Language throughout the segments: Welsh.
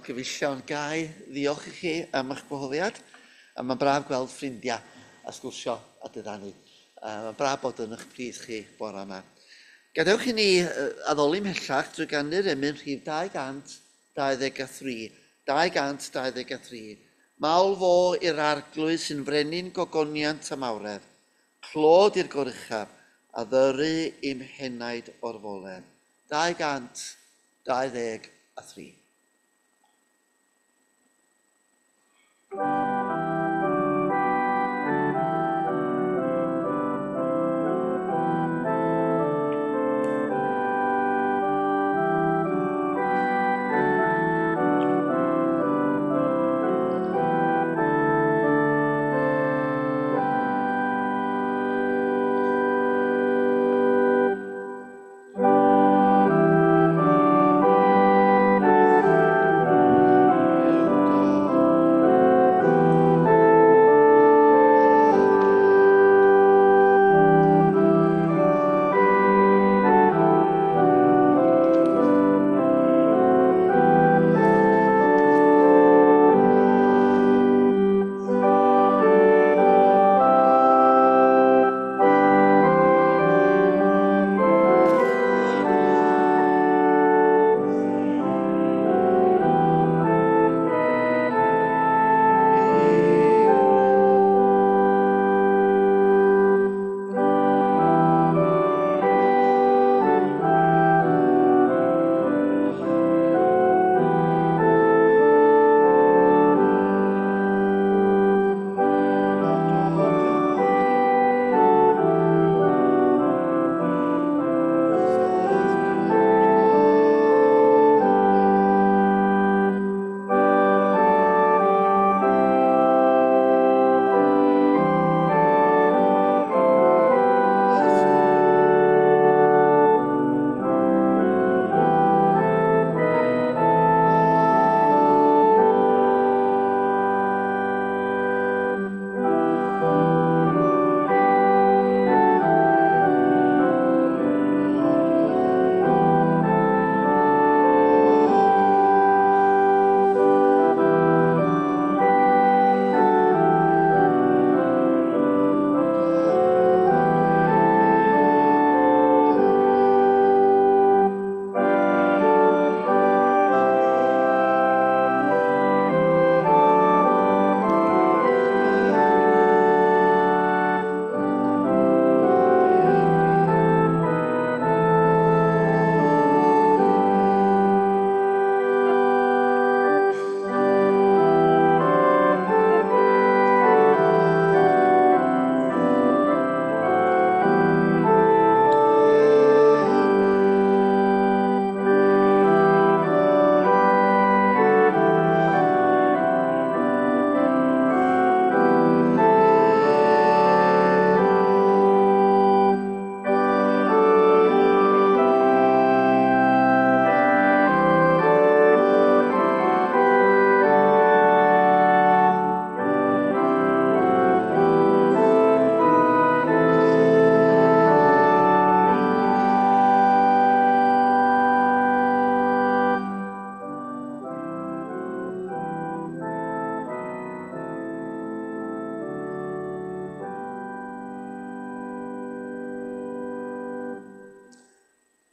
gyfellion gau, ddiolch i chi am eich gwahoddiad. A mae'n braf gweld ffrindiau a sgwrsio a dyddannu. Mae'n braf bod yn eich plith chi bore yma. Gadewch i ni addoli mhellach drwy gannu'r emyn rhif 223. 223. Mawl fo i'r arglwydd sy'n frenin gogoniant am awredd. Clod i'r gorychaf a ddyru i'm henaid o'r folen. 223.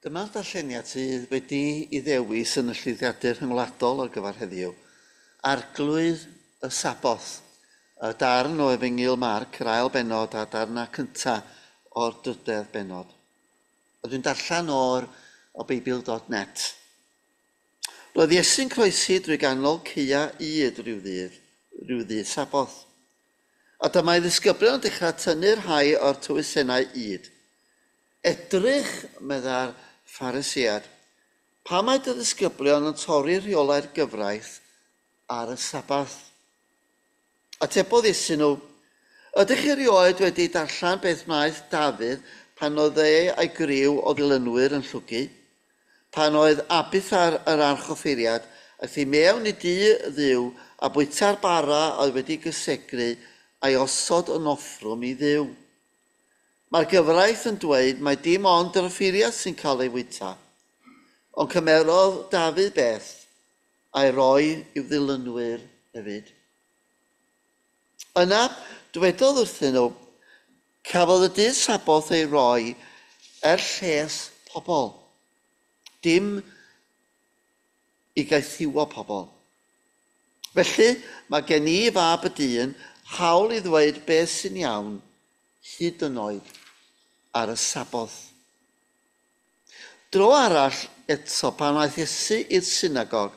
Dyma'r darlleniad sydd wedi ei ddewis yn y llwyddiadur rhyngwladol ar gyfer heddiw. Arglwydd y Saboth, y darn o Efengyl Marc, yr ail benod a darna cyntaf o'r 3 benod. Dwi'n darllen o Beibl.net. Roedd Iesu'n croesi drwy ganol caeau rhyw ddydd Saboth. A dyma'i ddisgyblion yn dechrau tynnu rhai o'r tywysennau yd. Edrych, meddai'r Phariseaid, pam mae dy ddisgyblion yn torri rheolau'r Gyfraith ar y Saboth? Atebodd Iesu'n nhw, ydych chi erioed wedi darllen beth wnaeth Dafydd pan oedd a'i griw o ddilynwyr yn llwgu? Pan oedd Abithar yr archoffeiriad aeth i mewn i dŷ Dduw a bwyta'r bara oedd wedi gysegru a'i osod yn offrwm i Dduw. Mae'r Gyfraith yn dweud mae dim ond yr offeiriad sy'n cael ei wyta, ond cymerodd Dafydd beth a'i roi i'w ddilynwyr hefyd. Yna, dywedodd wrthyn nhw, cafodd y dydd Saboth ei roi lles pobl, dim i gaethiwo pobl. Felly, mae gen I Fab y Dyn hawl i ddweud beth sy'n iawn hyd yn oed ar y Saboth. Dro arall eto pan aeth Iesu i'r synagog,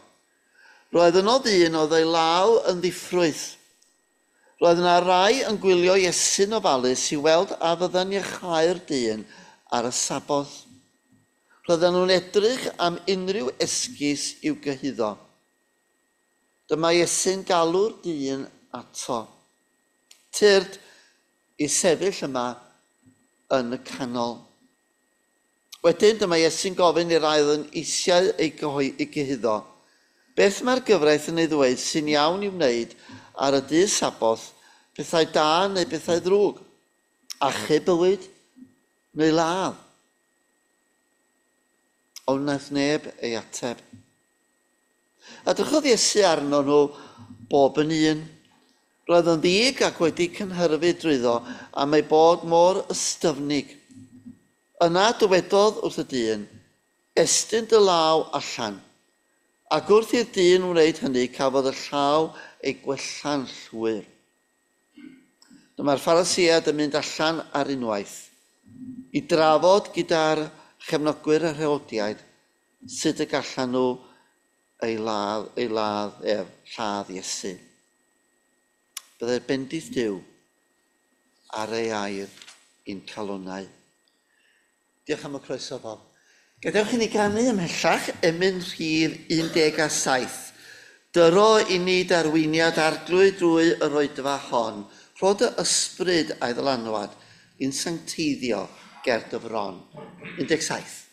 roedd yno ddyn oedd ei law yn ddiffrwyth. Roedd yna rhai yn gwylio Iesu'n ofalus i weld a fydda'n Iachau'r dyn ar y Saboth. Roedden nhw'n edrych am unrhyw esgus i'w gyhuddo. Dyma Iesu'n galw'r dyn ato. Tyrd i sefyll yma yn y canol. Wedyn dyma Iesu'n gofyn i'r rhai oedd yn eisiau ei gyhuddo. Beth mae'r gyfraith yn ei ddweud sy'n iawn i'w wneud ar y dydd Saboth, bethau da neu bethau ddrwg, achub bywyd neu ladd? Ond wnaeth neb ei ateb. Edrychodd Iesu arno nhw bob yn un. Roedd yn ddig ac wedi cynhyrfu drwyddo am ei bod mor ystyfnig. Yna dywedodd wrth y dyn, estyn dy law allan. Ac wrth i'r dyn wneud hynny, cafodd y llaw ei gwella'n llwyr. Dyma'r Phariseaid yn mynd allan ar unwaith i drafod gyda'r chefnogwyr y rheolau'r sut y gallan nhw lladd Iesu. Byddai'r bendith Duw ar ei air i'n calonnau. Diolch am y croeso, Bob. Gadewch i ni ganu ymhellach emyn rhif 17. Dyro i ni darwiniad arglwydd drwy yr oedfa hon, rhod y ysbryd a'i ddylanwad, i'n sancteiddio ger dyfron. 17.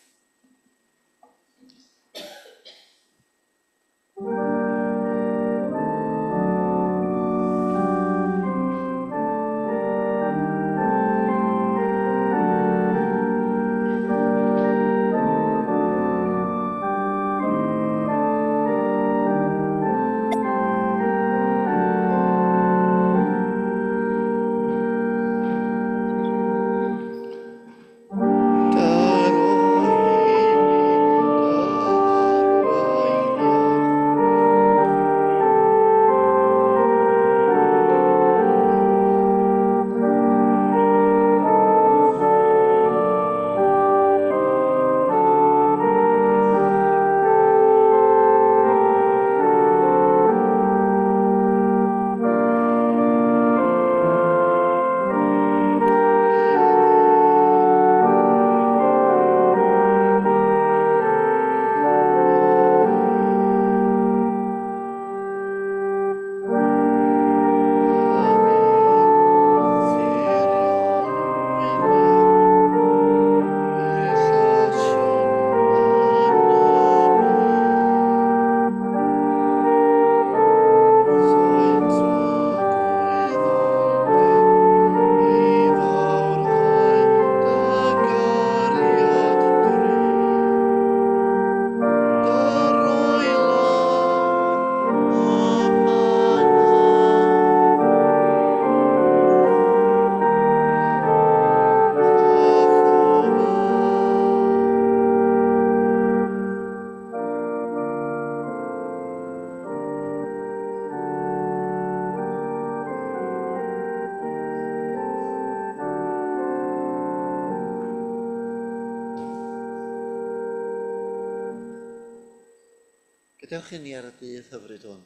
Gadewch i ni ar y dydd hyfryd hwn.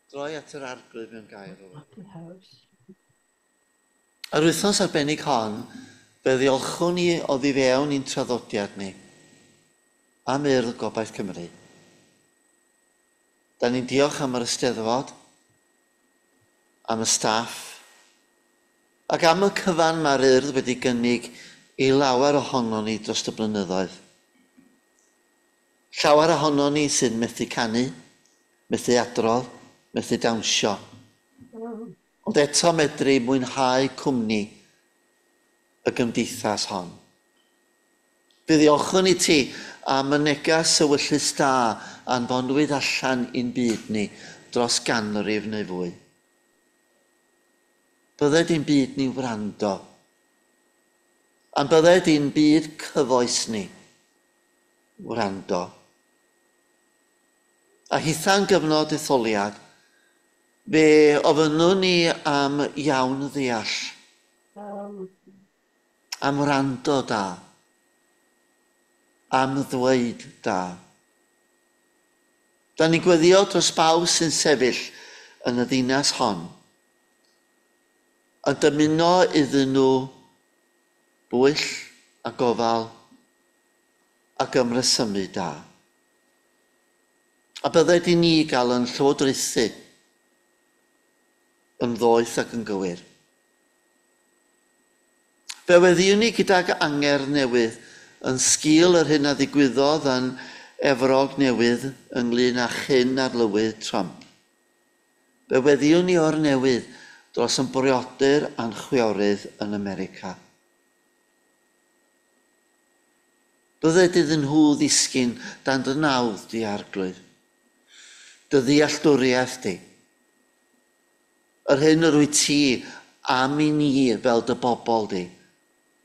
Droi at yr arglwydd mewn gair o. Ar wythnos arbennig hon, fe ddiolchwn ni o ddi fewn i'n traddodiad ni am Urdd Gobaith Cymru. Da ni'n diolch am yr Eisteddfod, am y staff, ac am y cyfan mae'r Urdd wedi gynnig i lawer ohono ni dros y blynyddoedd. Llawer ohono ni sy'n methu canu, methu adrodd, methu dawnsio. Ond eto medru mwynhau cwmni y gymdeithas hon. Fe ddiolchwn i ti am y negas ewyllus da anfonwyd allan i'n byd ni dros ganrif neu fwy. Byddai di'n byd ni wrando, a byddai di'n byd cyfoes ni wrando. A hitha'n gyfnod etholiad, fe ofynnwn ni am iawn ddeall, am wrando da, am ddweud da. Da ni'n gweddio dros bawb sy'n sefyll yn y ddinas hon, a dymuno iddyn nhw bwyll a gofal a gymresymu da. A byddai di ni gael yn llywodraethu yn ddoeth ac yn gywir. Fe weddiwn ni gydag anger newydd yn sgil yr hyn a ddigwyddodd yn Efrog Newydd ynglyn â chyn arlywydd Trump. Fe weddiwn ni o'r newydd dros yn briodur a'n chwiorydd yn America. Byddai iddyn nhw ddisgyn dan dy nawdd di Arglwydd, dy ddealltwriaeth di. Yr hyn yr wyt ti am i ni fel dy bobl di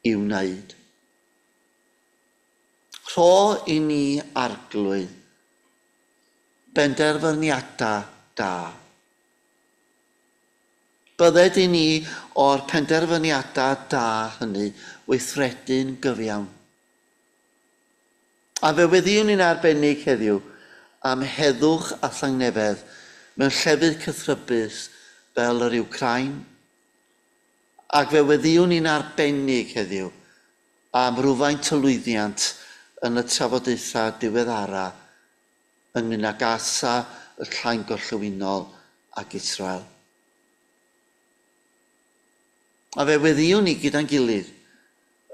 i'w wneud. Rho i ni Arglwydd benderfyniadau da. Byddai di ni o'r penderfyniadau da hynny weithredu'n gyfiawn. A fe weddiwn ni'n arbennig heddiw am heddwch a thangnefedd mewn llefydd cythrybus fel yr Wcrain, ac fe weddiwn ni'n arbennig heddiw am rwfaint o lwyddiant yn y trafodaethau diweddara ynglŷn â Gaza, y Llain Gorllewinol ac Israel. A fe weddiwn ni gyda'n gilydd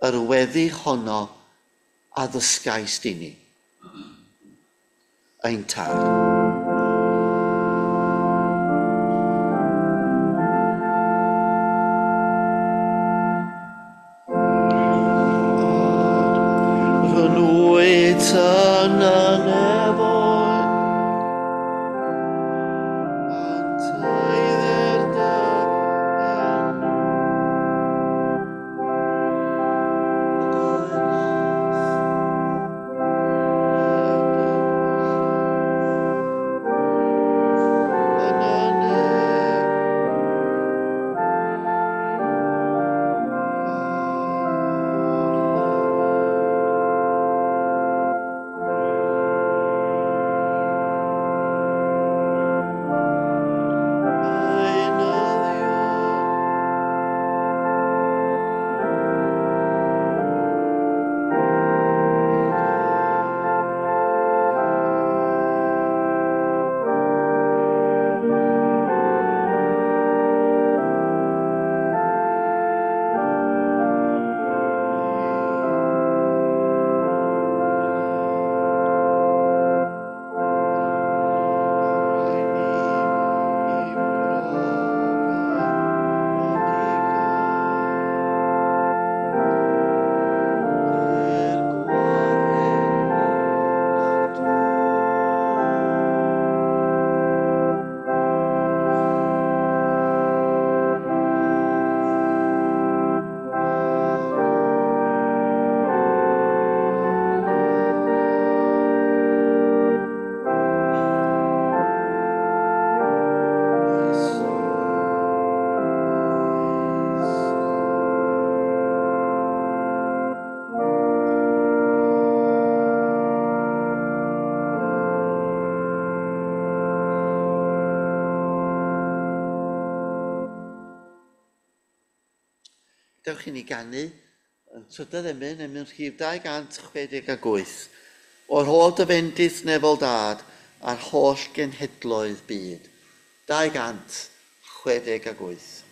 yr weddi honno a ddysgais di ni. Ein tad. Rhynwyd yn y nefoedd, antaidd da iawn. Dewch i ni ganu yn trydydd emyn rhif 268 o'r holl dyfendith nefol dad a'r holl genhedloedd byd. 268.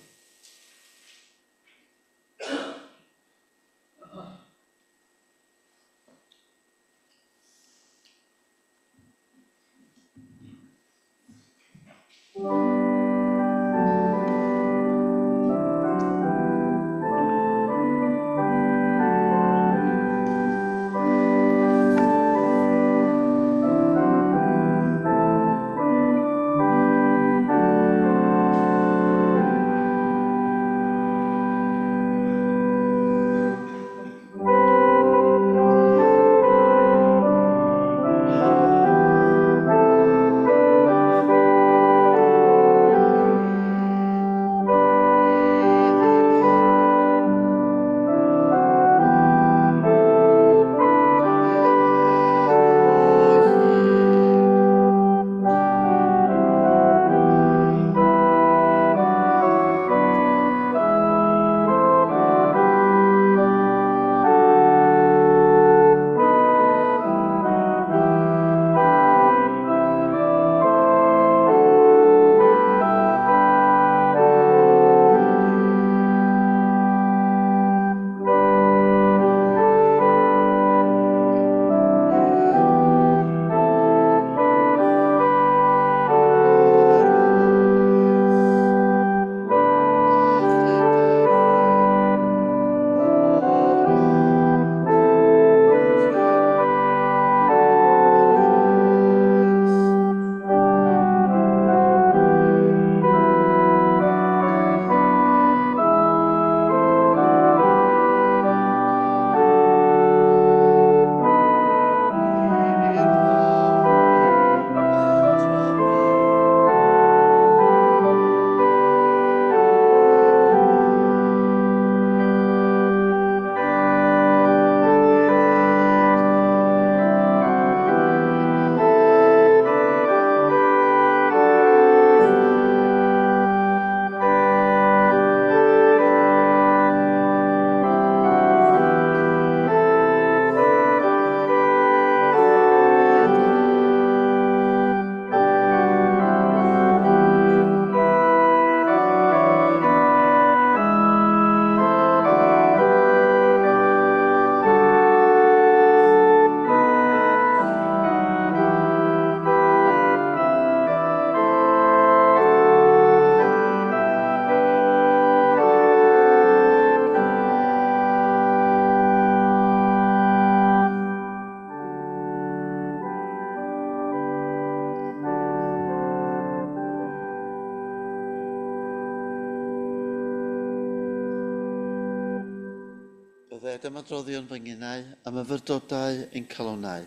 Yfed am adroddion fy nginau, am yfyrdodau ein calonau.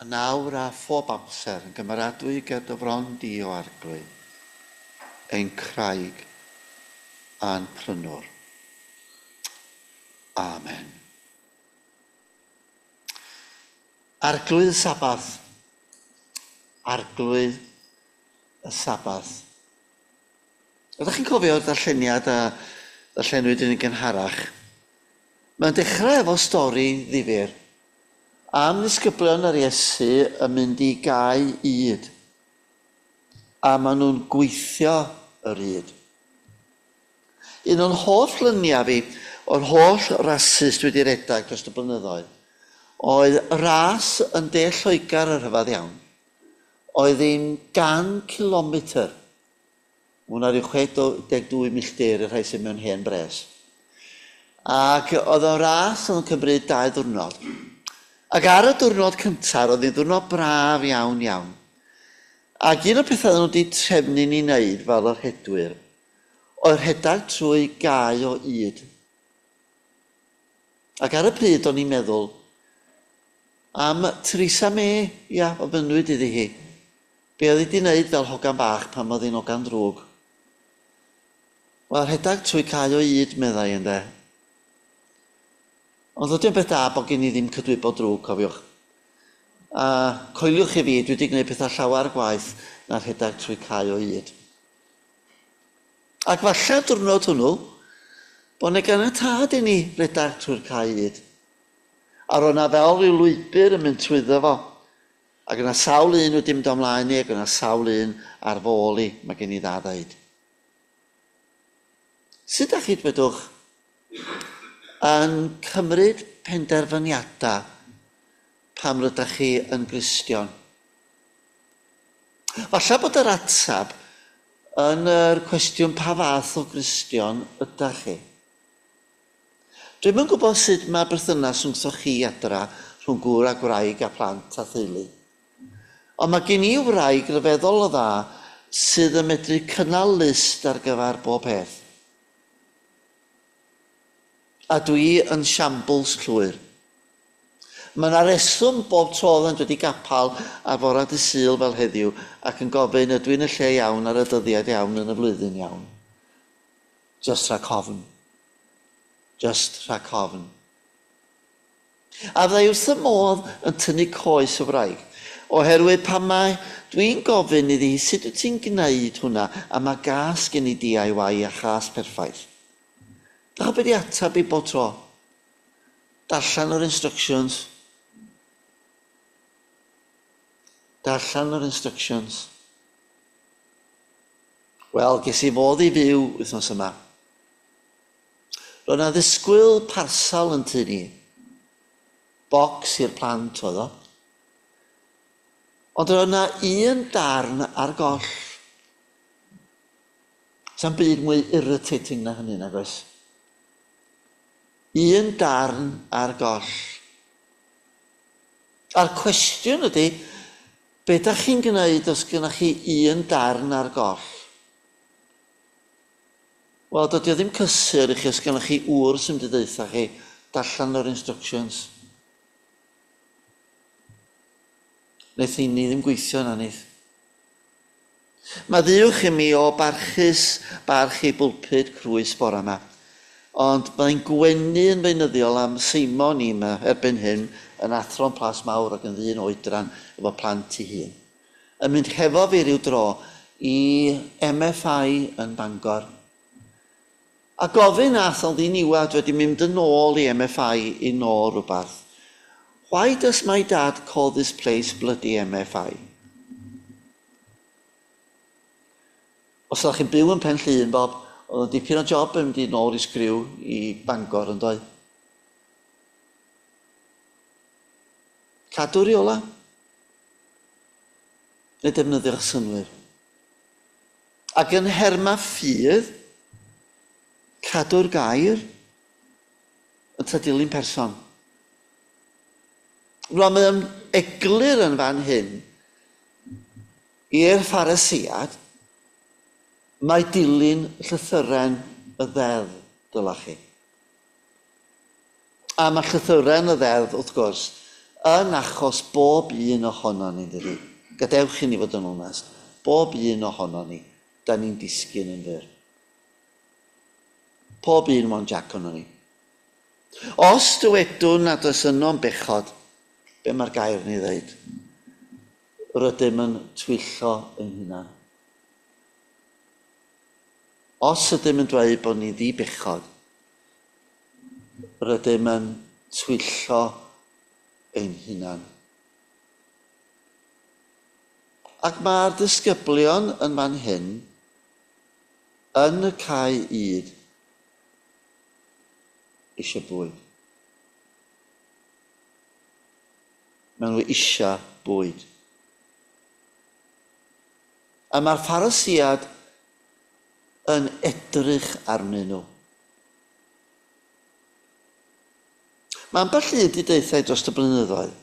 A nawr a phob amser yn gymaradwy ger dyfron di o Arglwydd, ein craig a'n prynwr. Amen. Arglwydd y Saboth. Arglwydd y Saboth. Ydych chi'n cofio'r darlleniad a ddarllenwyd yn ei gynharach? Mae'n dechrau efo stori ddifyr am ddisgyblion yr Iesu yn mynd i gau yd. A maen nhw'n gweithio yr yd. Un o'n holl lyniau fi, o'r holl rasus dwi wedi redag dros y blynyddoedd, oedd ras yn De Lloegr yr hyfad iawn. Oedd hi'n 100 kilometr. Hwna rhyw 62 milltir y rhai sy'n mewn hen bres. Ac oedd o'r ras yn cymryd 2 diwrnod. Ac ar y diwrnod cyntaf, oedd hi'n diwrnod braf iawn iawn. Ac un o'r pethau nhw wedi trefnu ni wneud fel yr hedwyr, oedd rhedag trwy caeau o yd. Ac ar y pryd o'n i'n meddwl am Theresa May, o fynwyd iddi hi. Be oedd hi wedi wneud fel hogan bach pan oedd hi'n hogan drwg. Wel, rhedag trwy caeau o yd, meddai ynddo. Ond oedd yn beth da bod gen i ddim cydwybo drwg, cofiwch. A coeliwch i fi, dwi wedi gwneud pethau llawer gwaith na'r rhedag trwy caeau o yd. Ac falle diwrnod hwnnw, bod ne gan y tad i ni redag trwy'r caeau o yd. A roedd yna fel rhyw lwybr yn mynd trwyddo fo. Ac yna sawl un wedi mynd omlaen i, ac yna sawl un ar fôl i, mae gen i dda ddeud. Sut a'ch chi dwedwch yn cymryd penderfyniadau pam rydych chi yn Gristion? Falle bod yr atab yn yr cwestiwn pa fath o Gristion ydych chi. Dwi'n yn gwybod sut mae berthynas rhwngthoch chi adra rhwng gŵr a gwraig a plant a theulu. Ond mae gen i wraig ryfeddol o dda sydd yn medru cynnal list ar gyfer bob peth. A dwi yn siambls llwyr. Mae yna reswm bob tro yn dod i gapal ar fora dy Sul fel heddiw ac yn gofyn ydw i'n y lle iawn ar y dyddiad iawn yn y flwyddyn iawn. Just rhag ofn. Just rhag ofn. A fyddai wrth y modd yn tynnu coes y wraig. Oherwydd pan mae dwi'n gofyn iddi sut wyt ti'n gwneud hwnna a mae gas gen i DIY a chas perffaith. Dach beth i atab i bob tro? Darllen yr instructions. Darllen yr instructions. Wel, ges i fodd i fyw wythnos yma. Roedd yna ddisgwyl parsal yn tynnu. Bocs i'r plant oedd o. Ond roedd yna un darn ar goll. Sa'n byd mwy irritating na hynny, nag oes? Un darn ar goll. A'r cwestiwn ydy, beth ydych chi'n gwneud os gyda chi un darn ar goll? Wel, dydy o ddim cysur i chi os gyda chi wr sy'n mynd i ddeitha chi darllen yr instructions. Wnaeth ni ddim gweithio na nid. Mae ddiwch i mi o barch i bwlpud Crwys bore yma. Ond mae'n gwenu yn feunyddiol am Seimon i yma erbyn hyn yn athro'n plas mawr ac yn ddyn oedran efo plant i hun. Yn mynd hefo fi ryw dro i MFI yn Bangor. A gofyn ath o'n ddiniwad wedi mynd yn ôl i MFI i nôl rhywbeth. Why does my dad call this place bloody MFI? Os ydych chi'n byw yn Penllyn, Bob, oedd dipyn o job yn mynd i nôl i sgriw i Bangor yn dod. Cadw rheola. Neu defnyddio'ch synwyr. Ac yn herma ffydd, cadw'r gair yn tadilyn person. Rwan mae'n eglur yn fan hyn i'r Pharisiaid, mae dilyn llythyren y ddedd dyla chi. A mae llythyrau yn y ddeddf, wrth gwrs, yn achos bob un ohono ni, dydy. Gadewch i ni fod yn onest. Bob un ohono ni, da ni'n disgyn yn fyr. Pob un mewn jac ono ni. Os dywedwn nad oes yno'n bechod, be mae'r gair ni ddeud? Rydym yn twyllo ein hunan. Os ydym yn dweud bod ni ddibechod, rydym yn twyllo ein hunan. Ac mae'r ddisgyblion yn fan hyn, yn y cae yd, eisiau bwyd. Maen nhw eisiau bwyd. A mae'r Pharisiaid yn edrych arnyn nhw. Mae ambell un wedi deithau dros y blynyddoedd.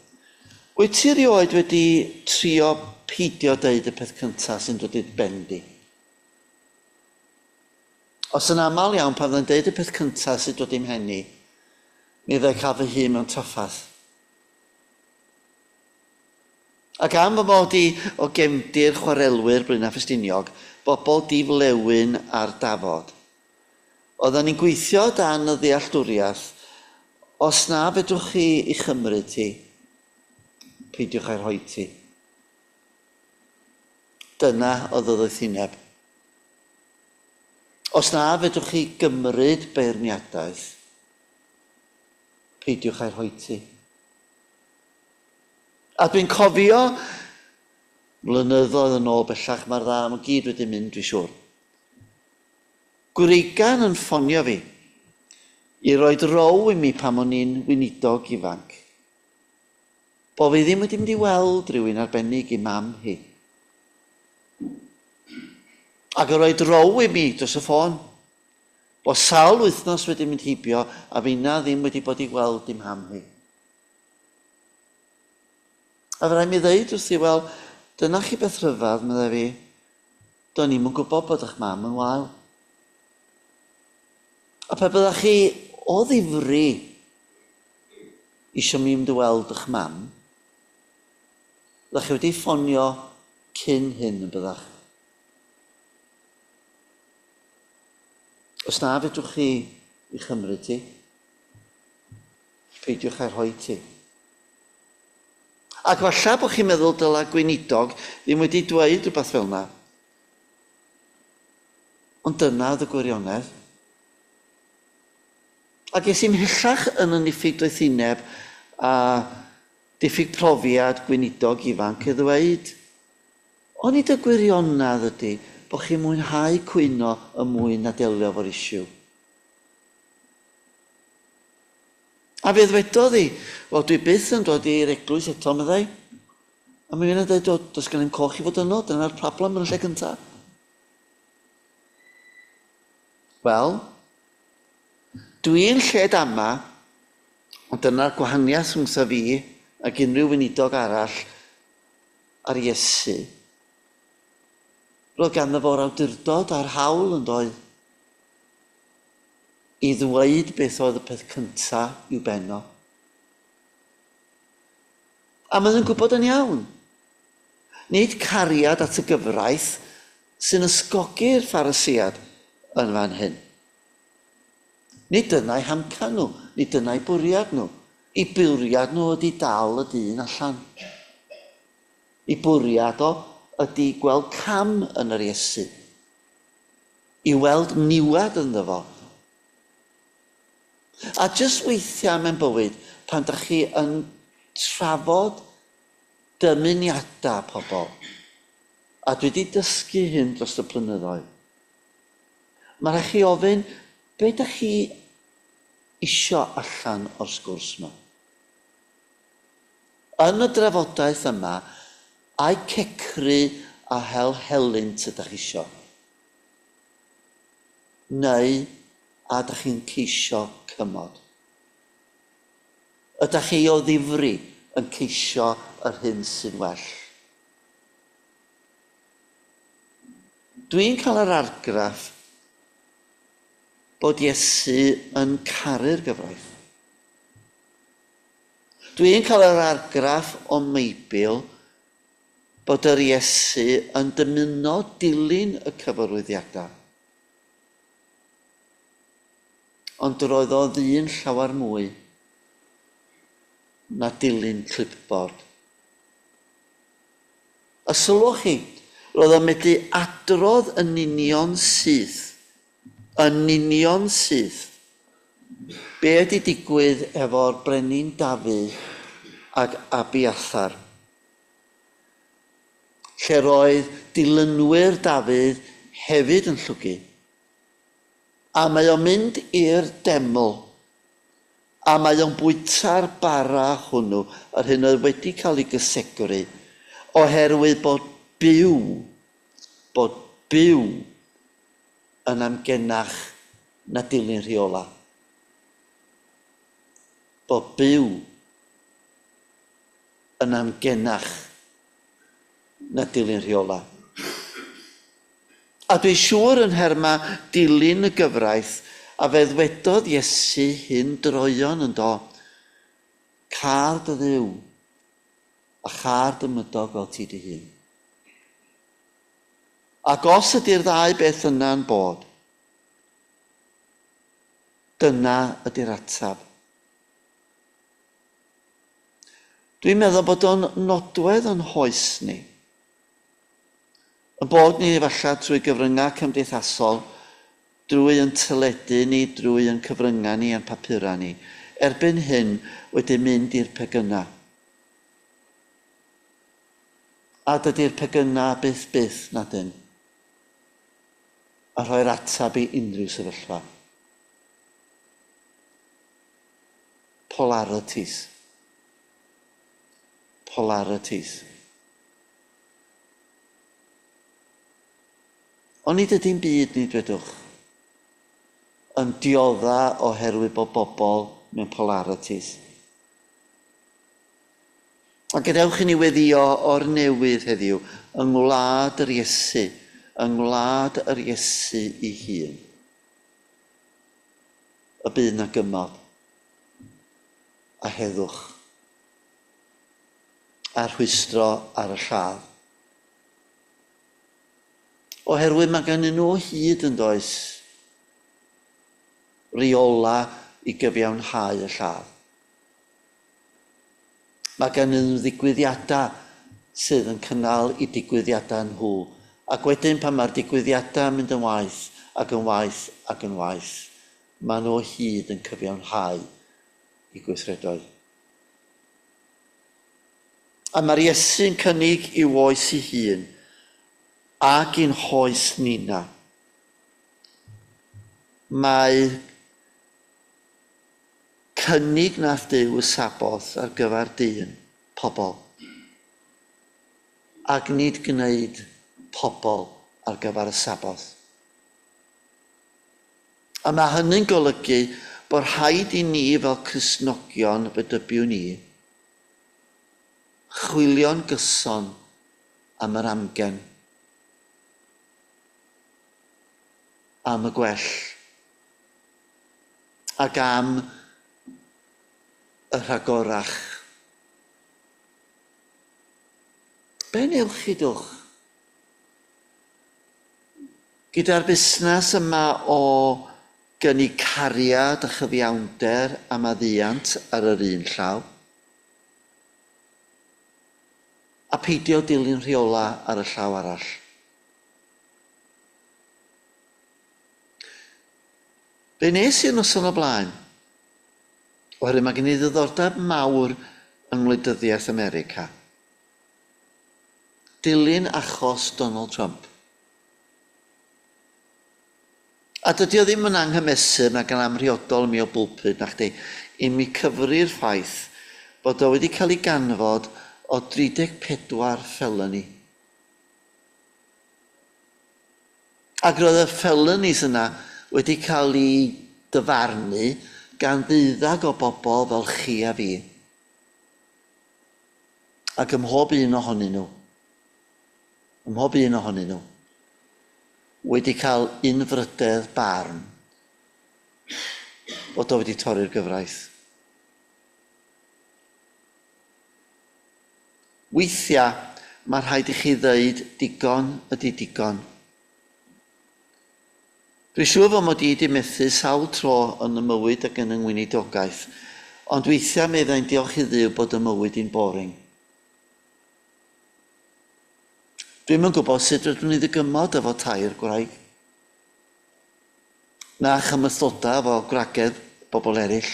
Wyt ti rioed wedi trio peidio deud y peth cyntaf sy'n dod i'r bendi? Os yn aml iawn pan fydda'n deud y peth cyntaf sy'n dod i'm henni, mi ddau cael fy hun mewn traffath. Ac am fy mod i o gefndir chwarelwyr Blaenau Ffestiniog, bobl diflewyn ar dafod. Oedden ni'n gweithio dan y ddealltwriaeth, os na fedrwch chi i chymryd ti, peidiwch a'i rhoi ti. Dyna oedd y ddoethineb. Os na fedrwch chi gymryd beirniadaeth, peidiwch a'i rhoi ti. A dwi'n cofio, blynyddoedd yn ôl bellach, mae'r dda am gyd wedi mynd, dwi'n siŵr. Gwreigan yn ffonio fi i roed row i mi pam o'n i'n weinidog ifanc. Bo fi ddim wedi mynd i weld rhywun arbennig i mam hi. Ac yn roed row i mi dros y ffôn. Bo sawl wythnos wedi mynd hibio a finna ddim wedi bod i weld i mam hi. A fe rai mi ddeud wrthi, wel, dyna chi beth rhyfedd, meddai fi, do'n i'm yn gwybod bod eich mam yn wael. A pe byddach chi o ddifri isio mi mynd i weld eich mam, byddach chi wedi ffonio cyn hyn yn byddach. Os na fedrwch chi i chymryd ti, peidiwch a'i rhoi ti. Ac falle bod chi'n meddwl dyla gweinidog ddim wedi dweud rhywbeth fel yna. Ond dyna oedd y gwirionedd. Ac es i'n hellach yn y diffyg doethineb a diffyg profiad gweinidog ifanc i ddweud, ond nid y gwirionedd ydy bod chi'n mwynhau cwyno y mwy na delio fo'r isiw. A fe ddwedodd hi, wel dwi byth yn dod i'r eglwys eto, meddai. A mi fynd yn dweud, does gen i'n coch i fod yno, dyna'r problem yn y lle cyntaf. Wel, dwi'n lled ama, ond dyna'r gwahaniaeth rhwngsa fi ac unrhyw weinidog arall ar Iesu. Roedd ganddo fo'r awdurdod a'r hawl yn doedd i ddweud beth oedd y peth cyntaf i'w benno. A mae'n gwybod yn iawn. Nid cariad at y gyfraith sy'n ysgogi'r Pharisiaid yn fan hyn. Nid dyna'i hamcan nhw, nid dyna'i bwriad nhw. I bwriad nhw ydy dal y dyn allan. I bwriad o ydy gweld cam yn yr Iesu. I weld niwad ynddo fo. A jyst weithiau mewn bywyd, pan da chi yn trafod dymuniadau pobl, a dwi wedi dysgu hyn dros y blynyddoedd, mae rhaid chi ofyn, be da chi isio allan o'r sgwrs yma? Yn y drafodaeth yma, a'i cecru a helynt ydych chi isio? Neu a ydych chi'n ceisio cymod? Ydych chi o ddifri yn ceisio yr hyn sy'n well? Dwi'n cael yr argraff bod Iesu yn caru'r gyfraith. Dwi'n cael yr argraff o Meibl bod yr Iesu yn dymuno dilyn y cyfarwyddiadau. Ond roedd o ddyn llawer mwy na dilyn clipboard. A sylwch chi, roedd o'n medru adrodd yn union syth, be ydi digwydd efo'r brenin Dafydd ac Abiathar, lle roedd dilynwyr Dafydd hefyd yn llwgu. A mae o'n mynd i'r deml, a mae o'n bwyta'r bara hwnnw, yr hyn oedd wedi cael ei gysegru, oherwydd bod byw yn amgenach na dilyn rheola. Bod byw yn amgenach na dilyn rheola. A dwi'n siŵr yn herma dilyn y gyfraith, a fe ddwedodd Iesu hyn droion yn do, car dy dduw, a char dy mydog fel ti dy hun. Ac os ydy'r ddau beth yna'n bod, dyna ydy'r atab. Dwi'n meddwl bod o'n nodwedd yn hoes ni. Y bod ni efallai trwy gyfryngau cymdeithasol, drwy yn teledu ni, drwy yn cyfryngau ni, yn papurau ni, erbyn hyn wedi mynd i'r pegynau. A dydy'r pegynau byth na dyn. A rhoi'r atab i unrhyw sefyllfa. Polarities. Ond nid ydy'n byd ni, dwedwch, yn diodda oherwydd bod bobl mewn polarities. A gadewch i ni weddio o'r newydd heddiw, yng ngwlad yr Iesu, ei hun. Y bydd na gymod a heddwch a rhwystro ar y lladd. Oherwydd mae gan nhw hyd yn does rheola i gyfiawnhau y lladd. Mae gan nhw ddigwyddiadau sydd yn cynnal i digwyddiadau nhw. Ac wedyn pan mae'r digwyddiadau yn mynd yn waith ac yn waith, mae nhw hyd yn cyfiawnhau i gweithredoedd. A mae'r Iesu'n cynnig i oes ei hun ac i'n hoes nina. Mae cynnig nath Duw y Saboth ar gyfer dyn, pobl, ac nid gwneud pobl ar gyfer y Saboth. A mae hynny'n golygu bod rhaid i ni fel Cristnogion fedybiwn ni chwilio'n gyson am yr amgen, am y gwell, ac am y rhagorach. Be newch chi dwch? Gyda'r busnes yma o gynnu cariad a chyfiawnder a maddiant ar yr un llaw, a peidio dilyn rheola ar y llaw arall. Be nes i'n noson o blaen, oherwydd mae gen i ddiddordeb mawr yng Ngwleidyddiaeth America. Dilyn achos Donald Trump. A dydy o ddim yn anghymesur nag yn amrhiodol mi o bwlpud na chdi, i mi cyfri'r ffaith bod o wedi cael ei ganfod o 34 felony. Ac roedd y felonies yna wedi cael ei dyfarnu gan ddeuddeg o bobl fel chi a fi. Ac ym mhob un ohonyn nhw, wedi cael unfrydedd barn bod o wedi torri'r gyfraith. Weithiau, mae rhaid i chi ddeud digon ydy digon. Dwi'n siŵr fod mod i wedi methu sawl tro yn y mywyd ac yn yng ngweinidogaeth, ond weithiau meddai'n diolch i Dduw bod y mywyd i'n boring. Dwi'n yn gwybod sut rydyn ni ddygymod efo tair gwraig. Na chymystodau efo gwragedd bobl eraill.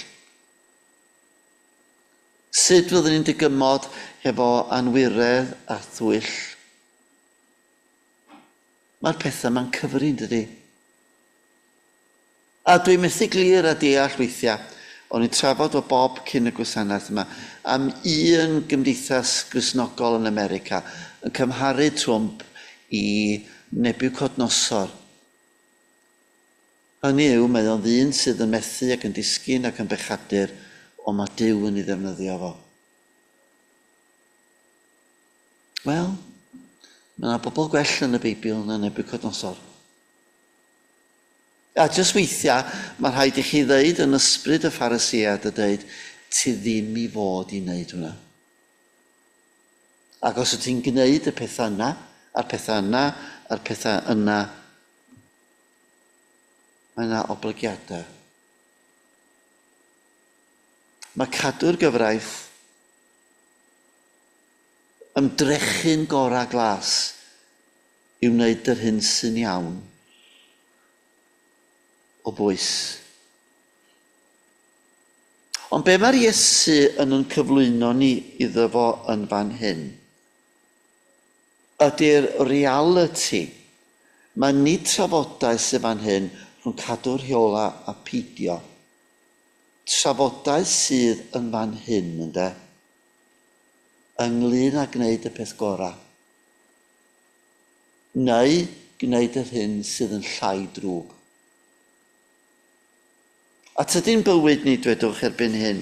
Sut fyddwn ni'n dygymod efo anwiredd a thwyll. Mae'r pethau ma'n cyfri'n dydy. A dwi'n methu glir a deall weithiau, o'n i'n trafod o Bob cyn y gwasanaeth yma, am un gymdeithas Gristnogol yn America yn cymharu Trwmp i Nebiwchodnosor. Hynny yw, mae o'n ddyn sydd yn methu ac yn disgyn ac yn bechadur, ond mae Duw yn ei ddefnyddio fo. Wel, mae yna bobl gwell yn y Beibl na Nebiwchodnosor. A jyst weithiau, mae rhaid i chi ddeud yn ysbryd y Phariseaid a dweud, ti ddim i fod i wneud hwnna. Ac os wyt ti'n gwneud y pethau yna, a'r pethau yna, a'r pethau yna, mae yna oblygiadau. Mae cadw'r gyfraith ymdrechu'n gorau glas i wneud yr hyn sy'n iawn o bwys. Ond be mae'r Iesu yn cyflwyno ni iddo fo yn fan hyn? Ydy'r reality. Mae nid trafodaeth sy'n fan hyn rhwng cadw'r rheola a peidio. Trafodaeth sydd yn fan hyn, ynde? Ynglyn â gwneud y peth gorau. Neu gwneud yr hyn sydd yn llai drwg. A tydi'n bywyd ni, dwedwch erbyn hyn,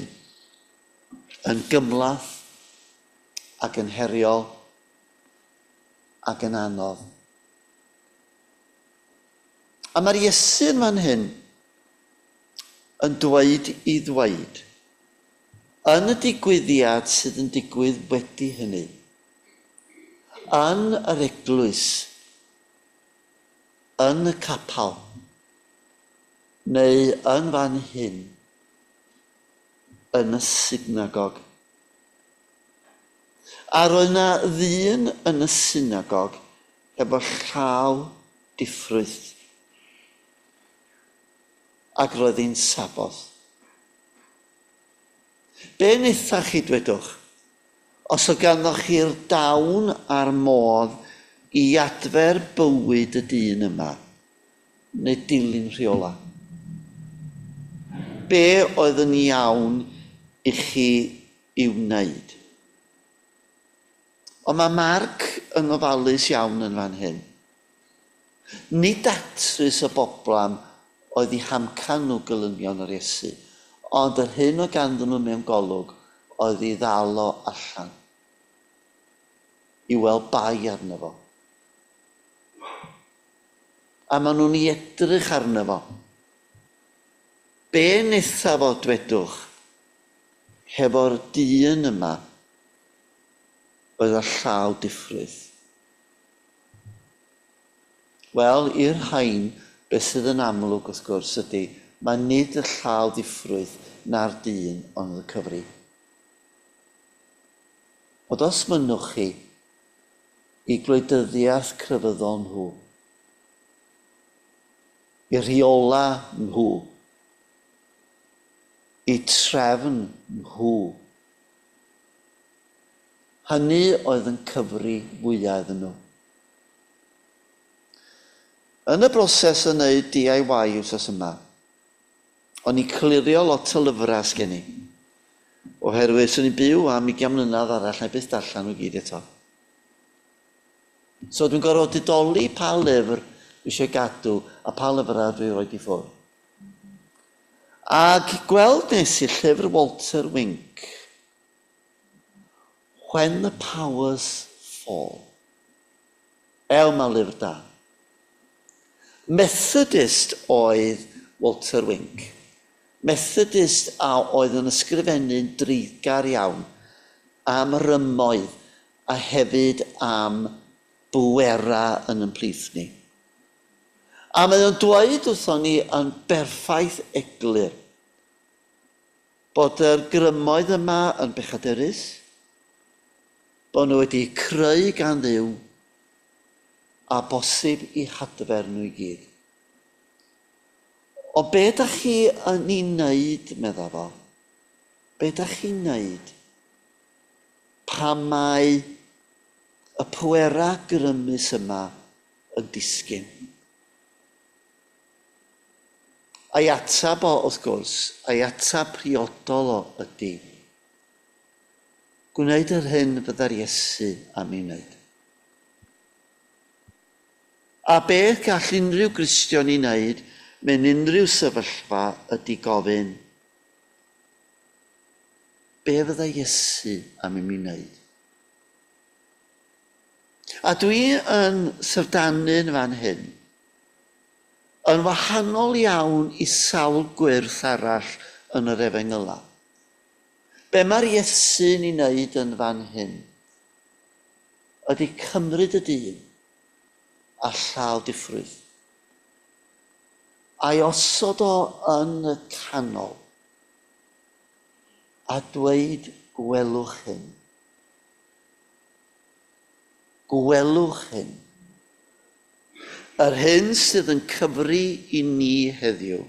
yn gymlath ac yn heriol ac yn anodd. A mae'r Iesu'n fan hyn yn dweud i ddweud, yn y digwyddiad sydd yn digwydd wedi hynny, yn yr eglwys, yn y capal, neu yn fan hyn, yn y synagog. A roedd yna ddyn yn y synagog efo llaw diffrwyth. Ac roedd hi'n Saboth. Be wnaethach chi dwedwch? Os o ganddoch chi'r dawn a'r modd i adfer bywyd y dyn yma, neu dilyn rheola? Be oedd yn iawn i chi i'w wneud? Ond mae Marc yn ofalus iawn yn fan hyn. Nid datrys y boblam oedd eu hamcan nhw gylynion yr Iesu, ond yr hyn o ganddyn nhw mewn golwg oedd ei ddal o allan. I weld bai arno fo. A maen nhw'n ei edrych arno fo. Be wnaetha fo dwedwch hefo'r dyn yma oedd y llaw diffrydd? Wel, i'r rhain, beth sydd yn amlwg wrth gwrs ydy, mae nid y llaw diffrydd na'r dyn ond y cyfri. Ond os mynnwch chi i gwleidyddiaeth crefyddol nhw, i rheola nhw, i trefn nhw, hynny oedd yn cyfri fwyaf iddyn nhw. Yn y broses o wneud DIY wrthos yma, o'n i clirio lot o lyfrau sgen i, oherwydd swn i'n byw am 20 mlynedd arall neu byth darllen nhw gyd eto. So dwi'n gorfod didoli pa lyfr dwi eisiau gadw a pa lyfrau dwi'n rhoi i ffwrdd. Ac gweld nes i llyfr Walter Wink, When the Powers Fall. Mae lyfr da. Methodist oedd Walter Wink. Methodist oedd yn ysgrifennu'n dreiggar iawn am rymoedd a hefyd am bwera yn ein plith ni. A mae o'n dweud wrthon ni yn berffaith eglur bod yr grymoedd yma yn bechadurus, bod nhw wedi creu gan Dduw a bosib i hadfer nhw i gyd. O be ydych chi yn ei wneud, medda fo? Be ydych chi'n wneud pan mae y pwera grymus yma yn disgyn? A'i atab o, wrth gwrs, a'i atab priodol o ydy, gwneud yr hyn fydda'r Iesu am ei wneud. A beth gall unrhyw Gristion i wneud mewn unrhyw sefyllfa ydy gofyn, be fydda Iesu am ei wneud? A dwi yn syfdannu'n fan hyn, yn wahanol iawn i sawl gwirth arall yn yr Efengyla. Be mae'r Iesu'n ei wneud yn fan hyn ydy cymryd y dyn a llaw diffrwydd a'i osod o yn y canol a dweud gwelwch hyn. Gwelwch hyn. Yr hyn sydd yn cyfri i ni heddiw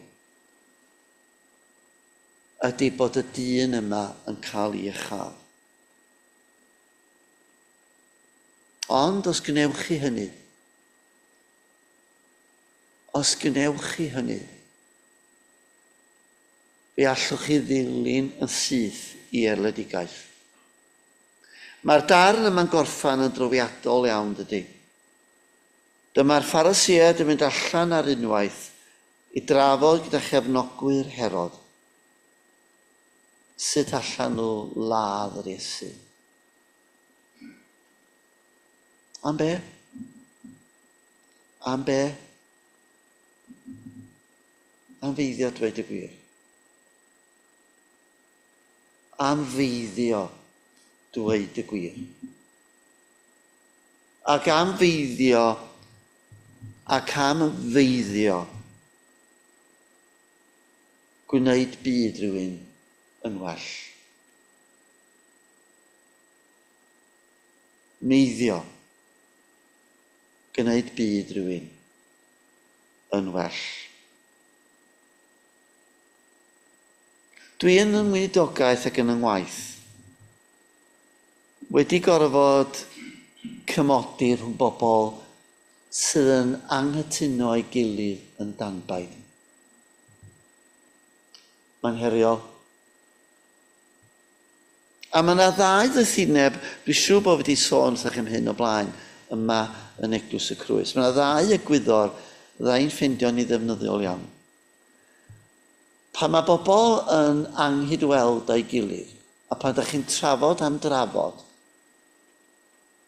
ydy bod y dyn yma yn cael ei Iachau. Ond os gnewch chi hynny, fe allwch chi ddilyn yn syth i erledigaeth. Mae'r darn yma'n gorffan yn drofiadol iawn, dydy. Dyma'r Phariseaid yn mynd allan ar unwaith i drafod gyda chefnogwyr Herod sut allan nhw ladd yr Iesu. Am be? Am be? Am feiddio dweud y gwir. Am feiddio dweud y gwir. Ac am feiddio gwneud byd rhywun yn well. Meiddio gwneud byd rhywun yn well. Dwi yn ymwydogaeth ac yn yngwaith wedi gorfod cymodi rhwng bobl sydd yn anghytuno ei gilydd yn danbaid. Mae'n heriol. A mae yna ddau ddythineb, dwi'n siŵr bod wedi sôn wrthych am hyn o blaen, yma yn Eglwys y Crwys. Mae yna ddau egwyddor, ddau'n ffindio'n ei ddefnyddiol iawn. Pan mae bobl yn anghydweld ei gilydd, a pan ydych chi'n trafod am drafod,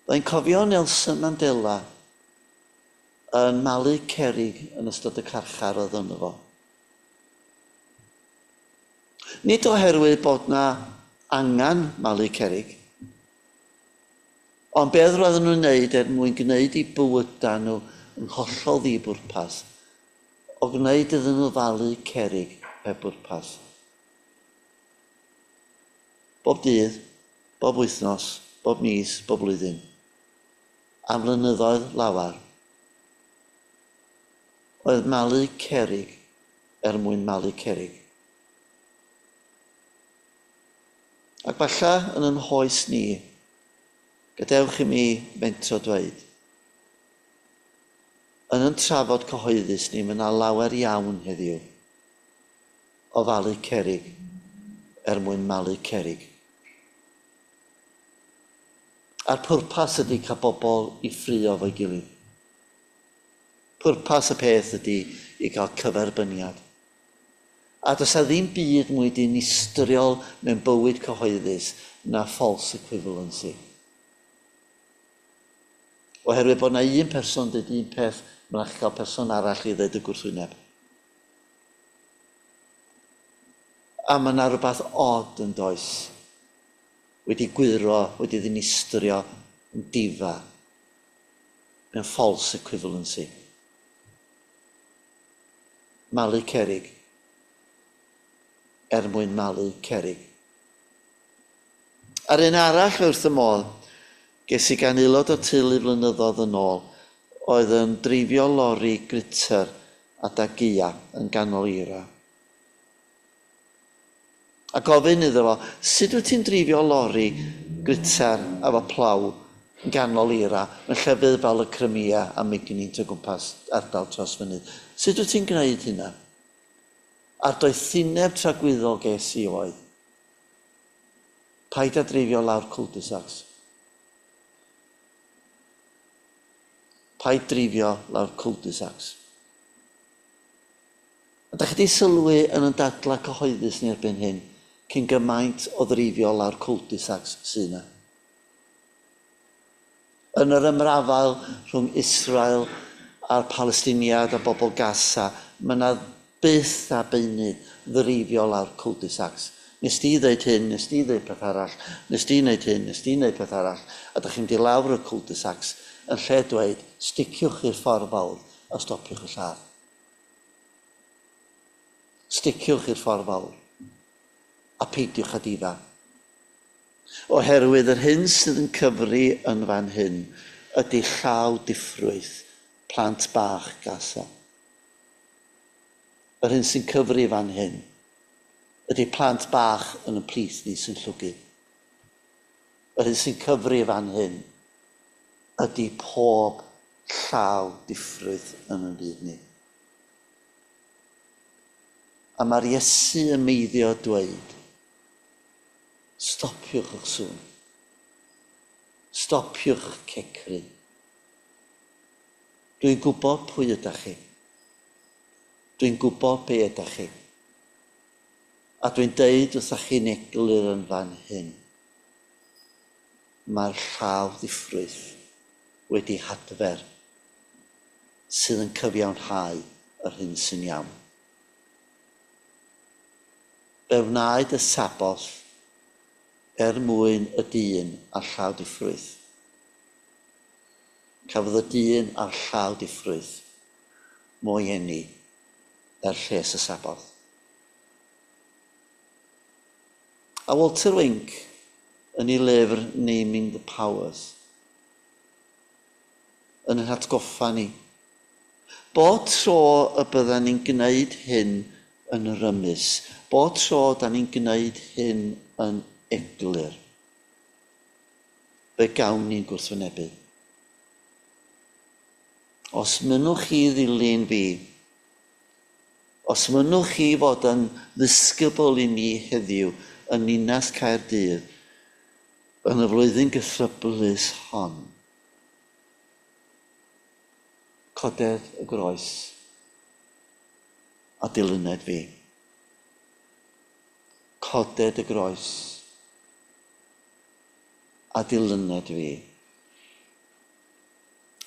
ddau'n cofio Nelson Mandela yn malu cerrig yn ystod y carchar oedd yno fo. Nid oherwydd bod na angen malu cerrig, ond beth roedden nhw'n wneud mwyn gwneud i bywydau nhw yn hollol ddibwrpas, o gwneud iddyn nhw falu cerrig pe bwrpas. Bob dydd, bob wythnos, bob mis, bob blwyddyn, am flynyddoedd lawar, oedd malu cerrig mwyn malu cerrig. Ac falle yn hoes ni, gadewch i mi mentro dweud, yn ein trafod cyhoeddus ni, mae yna lawer iawn heddiw o falu cerrig mwyn malu cerrig. A'r pwrpas ydy cael bobl i ffrio fo'i gilydd. Pwrpas y peth ydy i gael cyferbyniad. A does ddim byd mwy dinistriol mewn bywyd cyhoeddus na false equivalency. Oherwydd bod yna un person dweud un peth, mae'n cael person arall i ddweud y gwrthwyneb. A mae yna rhywbeth od yn does. Wedi gwiro, wedi ddinistrio, yn difa, mewn false equivalency. Malu cerig, mwyn malu cerig. Ar un arall wrth y modd, ges I gan aelod o teulu flynyddoedd yn ôl, oedd yn dreifio lori gritr a caeau yn ganol Eira. A gofyn iddo fo, sut wyt ti'n dreifio lori gritr a fo plaw yn ganol Eira, yn llefydd fel y Crimea a Mignint o gwmpas ardal tros fynydd? Sut wyt ti'n gwneud hynna? A'r doethineb tragwyddol ges I oedd, paid a dreifio lawr cul-de-sacs. Paid dreifio lawr cul-de-sacs. A da chi di sylwi yn y dadlau cyhoeddus ni erbyn hyn, cyn gymaint o dreifio lawr cul-de-sacs sy'n yna. Yn yr ymrafael rhwng Israel a'r Palestiniad a bobl Gaza, mae yna byth a beunydd ddreifio lawr cul-de-sacs. Nes di ddeud hyn, nes di ddeud peth arall, nes di wneud hyn, nes di wneud peth arall, a da chi'n di lawr y cul-de-sacs yn lle dweud, sticiwch i'r ffordd fawr a stopiwch y lladd. Sticiwch i'r ffordd fawr a peidiwch a difa. Oherwydd yr hyn sydd yn cyfri yn fan hyn ydy llaw diffrwydd plant bach Gaza. Yr hyn sy'n cyfri fan hyn ydy plant bach yn y plith ni sy'n llwgu. Yr hyn sy'n cyfri fan hyn ydy pob llaw diffrwydd yn y byd ni. A mae'r Iesu yn meiddio dweud, stopiwch eich sŵn. Stopiwch eich cecri. Dwi'n gwybod pwy ydych chi. Dwi'n gwybod be ydych chi. A dwi'n deud wrthych chi'n eglur yn fan hyn. Mae'r llaw diffrwydd wedi hadfer sydd yn cyfiawnhau yr hyn sy'n iawn. Fe wnaed y Saboth mwyn y dyn a'r llaw diffrwydd. Cafodd y dyn a'r llaw diffrwydd mwy eni lles y Saboth. A Walter Wink yn ei lyfr Naming the Powers yn ein hatgoffa ni bod tro y byddan ni'n gwneud hyn yn rymus, bod tro da ni'n gwneud hyn yn eglur, fe gawn ni'n gwrthwynebu. Os mynnwch chi ddilyn fi, os mynnwch chi fod yn ddisgybl i ni heddiw yn Ninas Caerdydd yn y flwyddyn gythryblus hon, coded y groes a dilyned fi. Coded y groes a dilyned fi.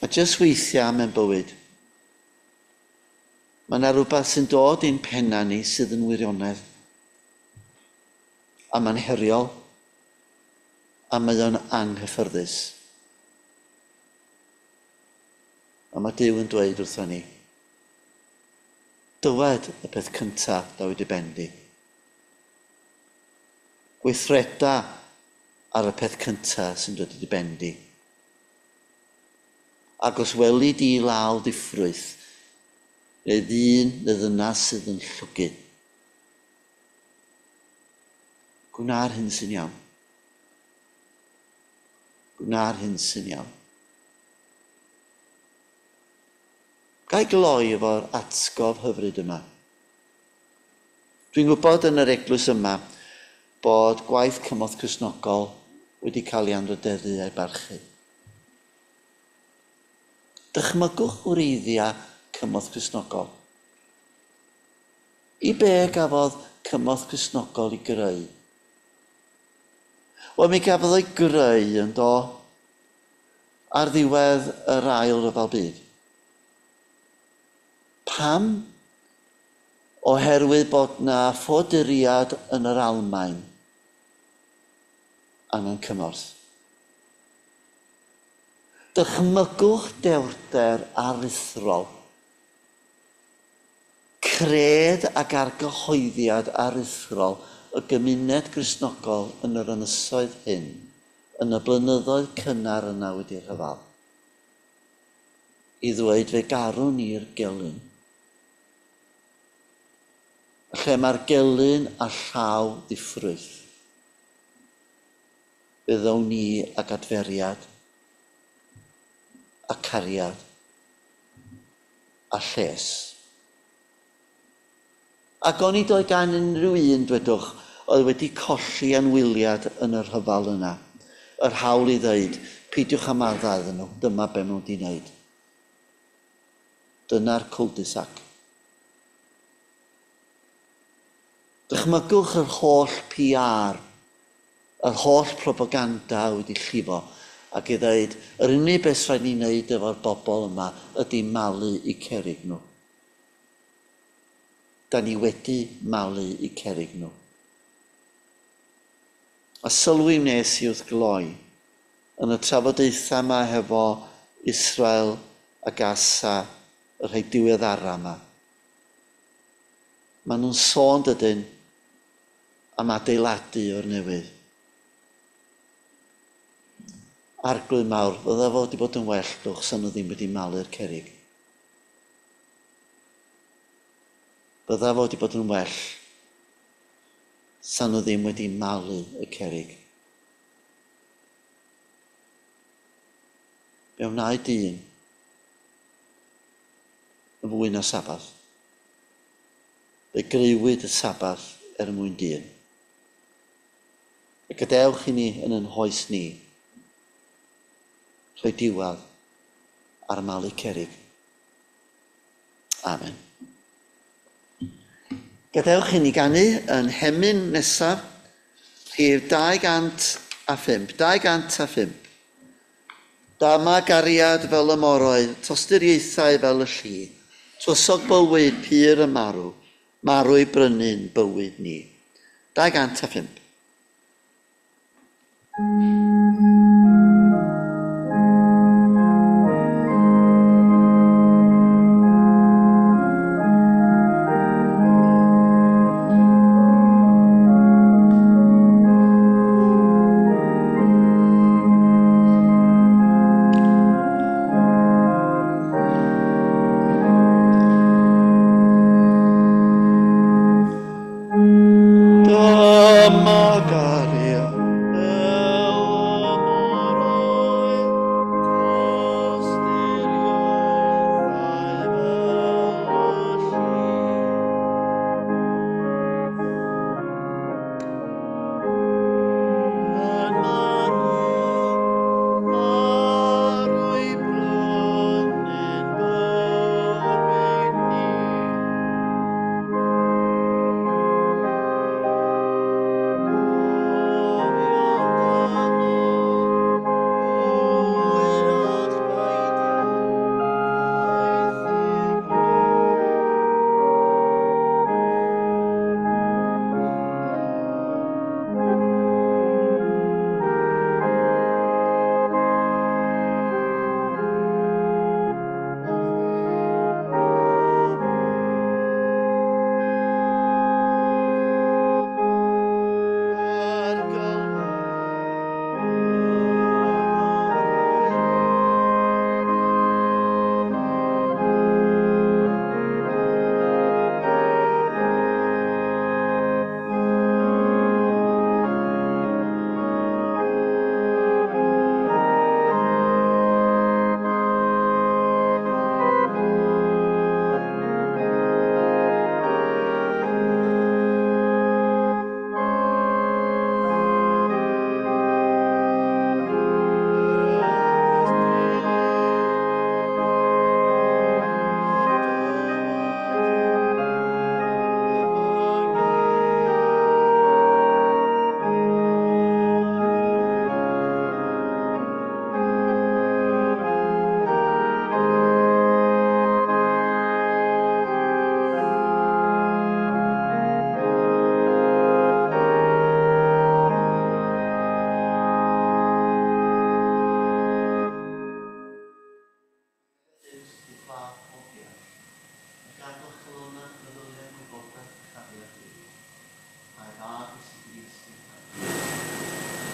A jyst weithiau mewn bywyd, mae yna rhywbeth sy'n dod i'n penna ni sydd yn wirionedd. A mae'n heriol, a mae o'n anghyffyrddus. A mae Duw yn dweud wrthon ni, dywed y peth cyntaf da wedi bendi. Gweithreda ar y peth cyntaf sy'n dod wedi bendi. Ac os weli di law diffrwydd, neu ddyn neu ddynas sydd yn llwgu, gwna'r hyn sy'n iawn. Gwna'r hyn sy'n iawn. Gai gloi efo'r atgof hyfryd yma. Dwi'n gwybod yn yr eglwys yma bod gwaith cymorth Cristnogol wedi cael ei anrhydeddu a'i barchu. Dychmygwch wreiddiau cymorth Cristnogol. I be gafodd cymorth Cristnogol i greu? Wel, mi gafodd o'i greu yn do ar ddiwedd yr ail ryfel byd. Pam? Oherwydd bod na ffoduriad yn yr Almaen angen cymorth. Dychmygwch dewrder aruthrol, cred ac argyhoeddiad aruthrol y gymuned Gristnogol yn yr ynysoedd hyn, yn y blynyddoedd cynnar yna wedi'i rhyfal, i ddweud fe garwn ni'r gelyn. Lle mae'r gelyn a llaw ddiffrwyth, byddwn ni ag adferiad, a cariad, a lles. Ac oni doi gan unrhyw un, dwedwch, oedd wedi colli anwyliad yn yr rhyfal yna, yr hawl i ddweud, peidiwch â maddau iddyn nhw, dyma be maen nhw wedi wneud. Dyna'r cul-de-sac. Dychmygwch yr holl PR, yr holl propaganda wedi llifo, ac i ddweud, yr unig beth rhaid ni wneud efo'r bobl yma ydy malu i cerig nhw. Da ni wedi malu i cerig nhw. A sylwi wnes i wrth gloi yn y trafodaethau yma hefo Israel a Gaza, y rhai diweddara yma. Maen nhw'n sôn dydyn am adeiladu o'r newydd. Arglwydd mawr, fydda fo wedi bod yn well dwch sa'n nhw ddim wedi malu'r cerig. Bydda fo wedi bod yn well sa'n nhw ddim wedi malu y cerig. Fe wnaed dyn yn fwy na Saboth. Fe greuwyd y Saboth mwyn dyn. A gadewch i ni yn ein hoes ni rhoi diwadd ar malu cerig. Amen. Gadewch i ni ganu yn hemyn nesaf, rhif 205. 205. Dama gariad fel y moroedd, tosturiaethau fel y llu, twysog bywyd pyr y marw, marw i brynu'n bywyd ni. 205.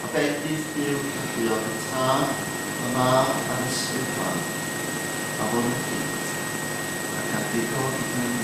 A beth bydd Duw lluodd y tad, y mab a'r ysbryd fan, a hwn y gyd, ac ar ddigon yn